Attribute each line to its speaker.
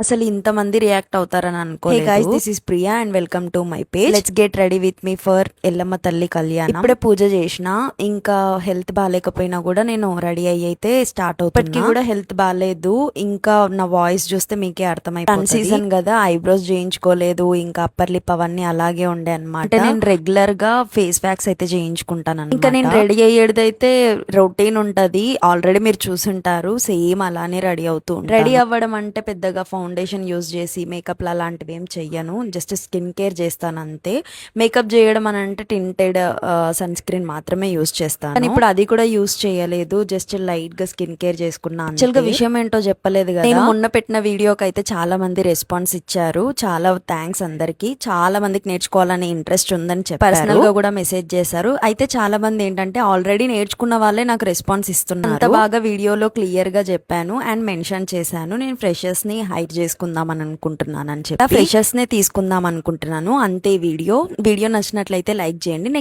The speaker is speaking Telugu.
Speaker 1: అసలు ఇంతమంది రియాక్ట్ అవుతారని అనుకోలేదు. Hey guys, this is Priya and welcome to my page. Let's get ready with me for Yellamma తల్లి కళ్యాణం. ఇప్పుడే పూజ చేసిన, ఇంకా హెల్త్ బాగాలేకపోయినా కూడా నేను రెడీ అయ్యి అయితే స్టార్ట్ అవుతున్నా. ఇప్పటికీ కూడా హెల్త్ బాగాలేదు, ఇంకా నా వాయిస్ చూస్తే మీకే అర్థమైపోతుంది. సీజన్ కదా, ఐబ్రోస్ చేయించుకోలేదు, ఇంకా అప్పర్ లిప్ అవన్నీ అలాగే ఉండే అనమాట. అంటే నేను రెగ్యులర్ గా ఫేస్ ప్యాక్స్ అయితే చేయించుకుంటాను. ఇంకా నేను రెడీ అయ్యేదైతే రొటీన్ ఉంటది, ఆల్రెడీ మీరు చూసుంటారు. సేమ్ అలానే రెడీ అవుతూ రెడీ అవ్వడం అంటే పెద్దగా ఫౌండేషన్ యూజ్ చేసి మేకప్ అలాంటివి ఏం చెయ్యను, జస్ట్ స్కిన్ కేర్ చేస్తాను అంతే. మేకప్ చేయడం అని అంటే టింటెడ్ సన్ స్క్రీన్ మాత్రమే యూజ్ చేస్తాను, కానీ ఇప్పుడు అది కూడా యూజ్ చేయలేదు, జస్ట్ లైట్ గా స్కిన్ కేర్ చేసుకున్నాను. యాక్చువల్ గా విషయం ఏంటో చెప్పలేదు కదా, నేను మొన్న పెట్టిన వీడియోకి అయితే చాలా మంది రెస్పాన్స్ ఇచ్చారు, చాలా థ్యాంక్స్ అందరికి. చాలా మందికి నేర్చుకోవాలని ఇంట్రెస్ట్ ఉందని చెప్పి పర్సనల్ గా కూడా మెసేజ్ చేశారు. అయితే చాలా మంది ఏంటంటే ఆల్రెడీ నేర్చుకున్న వాళ్ళే నాకు రెస్పాన్స్ ఇస్తున్నారు. అంత బాగా వీడియోలో క్లియర్ గా చెప్పాను అండ్ మెన్షన్ చేశాను. నేను ఫ్రెషర్స్ ని హైట్ చేసుకుందాం అని అనుకుంటున్నాను అని చెప్పి ఫ్రెషర్స్ నే తీసుకుందాం అనుకుంటున్నాను అంతే. వీడియో నచ్చినట్లయితే లైక్ చేయండి. నెక్స్ట్